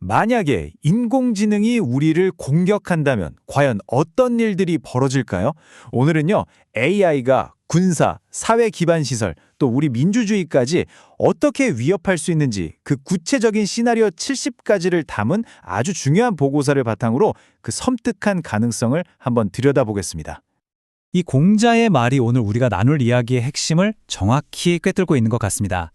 만약에 인공지능이 우리를 공격한다면 과연 어떤 일들이 벌어질까요? 오늘은요, AI가 군사, 사회 기반 시설, 또 우리 민주주의까지 어떻게 위협할 수 있는지 그 구체적인 시나리오 70가지를 담은 아주 중요한 보고서를 바탕으로 그 섬뜩한 가능성을 한번 들여다보겠습니다. 이 공자의 말이 오늘 우리가 나눌 이야기의 핵심을 정확히 꿰뚫고 있는 것 같습니다.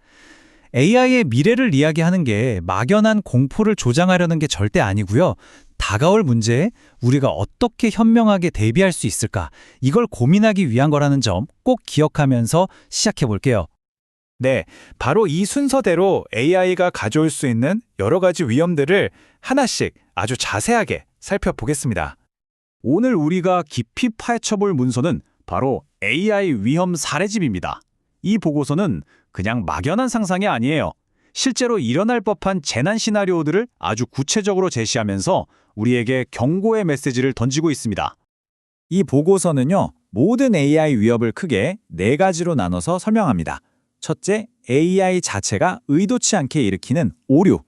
AI의 미래를 이야기하는 게 막연한 공포를 조장하려는 게 절대 아니고요. 다가올 문제에 우리가 어떻게 현명하게 대비할 수 있을까, 이걸 고민하기 위한 거라는 점 꼭 기억하면서 시작해 볼게요. 네, 바로 이 순서대로 AI가 가져올 수 있는 여러 가지 위험들을 하나씩 아주 자세하게 살펴보겠습니다. 오늘 우리가 깊이 파헤쳐볼 문서는 바로 AI 위험 사례집입니다. 이 보고서는 그냥 막연한 상상이 아니에요. 실제로 일어날 법한 재난 시나리오들을 아주 구체적으로 제시하면서 우리에게 경고의 메시지를 던지고 있습니다. 이 보고서는요, 모든 AI 위협을 크게 4가지로 나눠서 설명합니다. 첫째, AI 자체가 의도치 않게 일으키는 오류.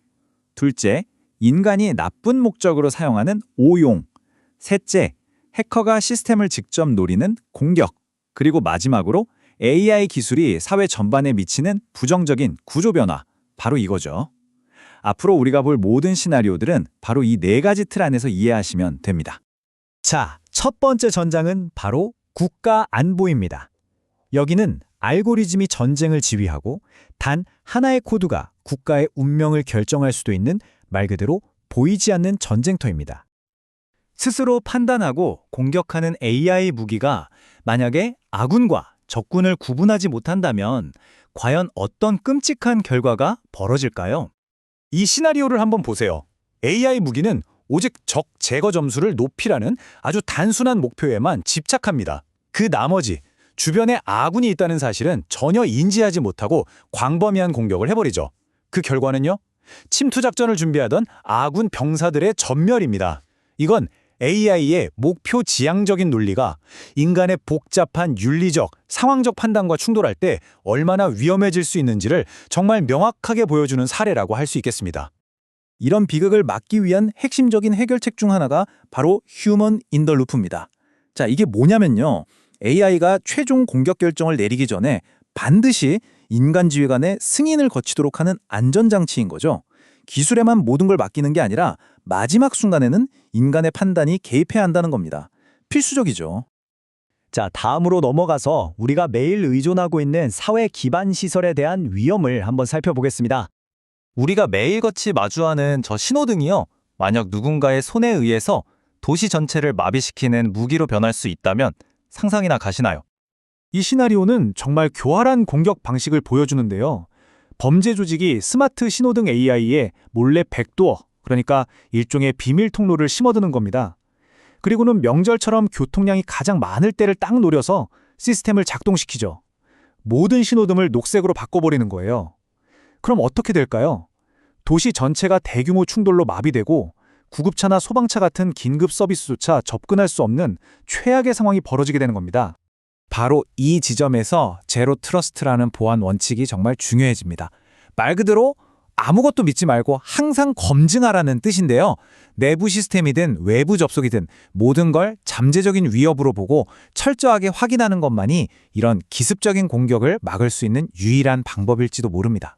둘째, 인간이 나쁜 목적으로 사용하는 오용. 셋째, 해커가 시스템을 직접 노리는 공격. 그리고 마지막으로 AI 기술이 사회 전반에 미치는 부정적인 구조 변화. 바로 이거죠. 앞으로 우리가 볼 모든 시나리오들은 바로 이 4가지 틀 안에서 이해하시면 됩니다. 자, 첫 번째 전장은 바로 국가 안보입니다. 여기는 알고리즘이 전쟁을 지휘하고 단 하나의 코드가 국가의 운명을 결정할 수도 있는 말 그대로 보이지 않는 전쟁터입니다. 스스로 판단하고 공격하는 AI 무기가 만약에 아군과 적군을 구분하지 못한다면 과연 어떤 끔찍한 결과가 벌어질까요? 이 시나리오를 한번 보세요. AI 무기는 오직 적 제거 점수를 높이라는 아주 단순한 목표에만 집착합니다. 그 나머지 주변에 아군이 있다는 사실은 전혀 인지하지 못하고 광범위한 공격을 해버리죠. 그 결과는요? 침투 작전을 준비하던 아군 병사들의 전멸입니다. 이건 AI의 목표 지향적인 논리가 인간의 복잡한 윤리적, 상황적 판단과 충돌할 때 얼마나 위험해질 수 있는지를 정말 명확하게 보여주는 사례라고 할 수 있겠습니다. 이런 비극을 막기 위한 핵심적인 해결책 중 하나가 바로 휴먼 인 더 루프입니다. 자, 이게 뭐냐면요. AI가 최종 공격 결정을 내리기 전에 반드시 인간 지휘관의 승인을 거치도록 하는 안전장치인 거죠. 기술에만 모든 걸 맡기는 게 아니라 마지막 순간에는 인간의 판단이 개입해야 한다는 겁니다. 필수적이죠. 자, 다음으로 넘어가서 우리가 매일 의존하고 있는 사회 기반 시설에 대한 위험을 한번 살펴보겠습니다. 우리가 매일같이 마주하는 저 신호등이요. 만약 누군가의 손에 의해서 도시 전체를 마비시키는 무기로 변할 수 있다면 상상이나 가시나요? 이 시나리오는 정말 교활한 공격 방식을 보여주는데요. 범죄 조직이 스마트 신호등 AI에 몰래 백도어, 그러니까 일종의 비밀 통로를 심어두는 겁니다. 그리고는 명절처럼 교통량이 가장 많을 때를 딱 노려서 시스템을 작동시키죠. 모든 신호등을 녹색으로 바꿔버리는 거예요. 그럼 어떻게 될까요? 도시 전체가 대규모 충돌로 마비되고 구급차나 소방차 같은 긴급 서비스조차 접근할 수 없는 최악의 상황이 벌어지게 되는 겁니다. 바로 이 지점에서 제로 트러스트라는 보안 원칙이 정말 중요해집니다. 말 그대로 아무것도 믿지 말고 항상 검증하라는 뜻인데요. 내부 시스템이든 외부 접속이든 모든 걸 잠재적인 위협으로 보고 철저하게 확인하는 것만이 이런 기습적인 공격을 막을 수 있는 유일한 방법일지도 모릅니다.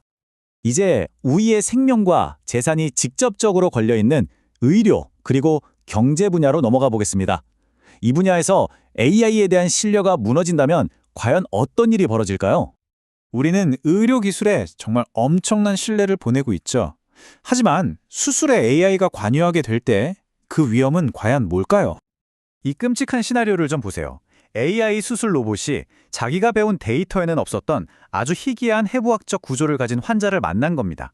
이제 우리의 생명과 재산이 직접적으로 걸려있는 의료 그리고 경제 분야로 넘어가 보겠습니다. 이 분야에서 AI에 대한 신뢰가 무너진다면 과연 어떤 일이 벌어질까요? 우리는 의료 기술에 정말 엄청난 신뢰를 보내고 있죠. 하지만 수술에 AI가 관여하게 될 때 그 위험은 과연 뭘까요? 이 끔찍한 시나리오를 좀 보세요. AI 수술 로봇이 자기가 배운 데이터에는 없었던 아주 희귀한 해부학적 구조를 가진 환자를 만난 겁니다.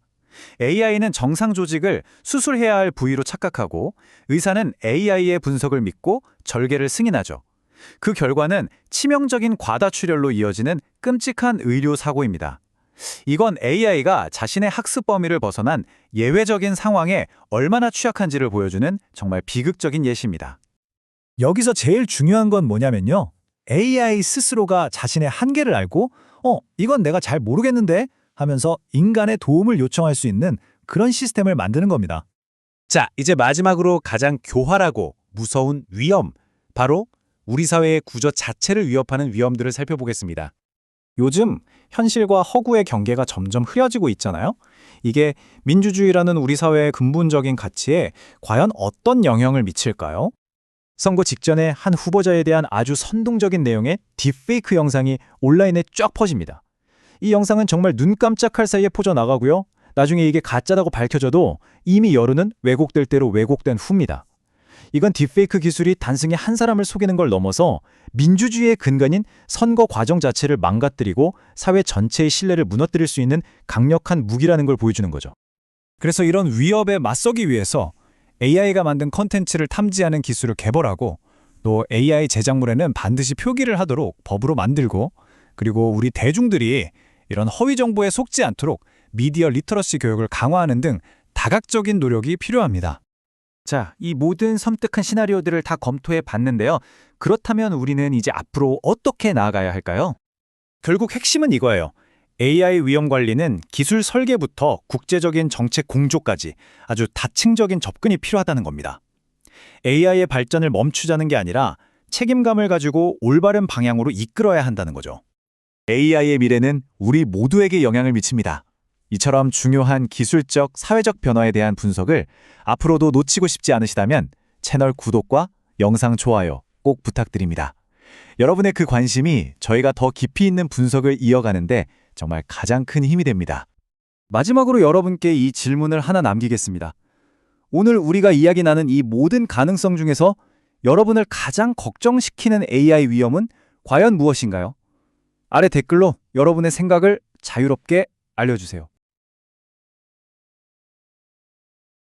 AI는 정상 조직을 수술해야 할 부위로 착각하고 의사는 AI의 분석을 믿고 절개를 승인하죠. 그 결과는 치명적인 과다출혈로 이어지는 끔찍한 의료 사고입니다. 이건 AI가 자신의 학습 범위를 벗어난 예외적인 상황에 얼마나 취약한지를 보여주는 정말 비극적인 예시입니다. 여기서 제일 중요한 건 뭐냐면요. AI 스스로가 자신의 한계를 알고 이건 내가 잘 모르겠는데 하면서 인간의 도움을 요청할 수 있는 그런 시스템을 만드는 겁니다. 자, 이제 마지막으로 가장 교활하고 무서운 위험, 바로 우리 사회의 구조 자체를 위협하는 위험들을 살펴보겠습니다. 요즘 현실과 허구의 경계가 점점 흐려지고 있잖아요. 이게 민주주의라는 우리 사회의 근본적인 가치에 과연 어떤 영향을 미칠까요? 선거 직전에 한 후보자에 대한 아주 선동적인 내용의 딥페이크 영상이 온라인에 쫙 퍼집니다. 이 영상은 정말 눈 깜짝할 사이에 퍼져나가고요. 나중에 이게 가짜라고 밝혀져도 이미 여론은 왜곡될 대로 왜곡된 후입니다. 이건 딥페이크 기술이 단순히 한 사람을 속이는 걸 넘어서 민주주의의 근간인 선거 과정 자체를 망가뜨리고 사회 전체의 신뢰를 무너뜨릴 수 있는 강력한 무기라는 걸 보여주는 거죠. 그래서 이런 위협에 맞서기 위해서 AI가 만든 컨텐츠를 탐지하는 기술을 개발하고 또 AI 제작물에는 반드시 표기를 하도록 법으로 만들고 그리고 우리 대중들이 이런 허위 정보에 속지 않도록 미디어 리터러시 교육을 강화하는 등 다각적인 노력이 필요합니다. 자, 이 모든 섬뜩한 시나리오들을 다 검토해 봤는데요. 그렇다면 우리는 이제 앞으로 어떻게 나아가야 할까요? 결국 핵심은 이거예요. AI 위험 관리는 기술 설계부터 국제적인 정책 공조까지 아주 다층적인 접근이 필요하다는 겁니다. AI의 발전을 멈추자는 게 아니라 책임감을 가지고 올바른 방향으로 이끌어야 한다는 거죠. AI의 미래는 우리 모두에게 영향을 미칩니다. 이처럼 중요한 기술적, 사회적 변화에 대한 분석을 앞으로도 놓치고 싶지 않으시다면 채널 구독과 영상 좋아요 꼭 부탁드립니다. 여러분의 그 관심이 저희가 더 깊이 있는 분석을 이어가는데 정말 가장 큰 힘이 됩니다. 마지막으로 여러분께 이 질문을 하나 남기겠습니다. 오늘 우리가 이야기 나눈 이 모든 가능성 중에서 여러분을 가장 걱정시키는 AI 위험은 과연 무엇인가요? 아래 댓글로 여러분의 생각을 자유롭게 알려주세요.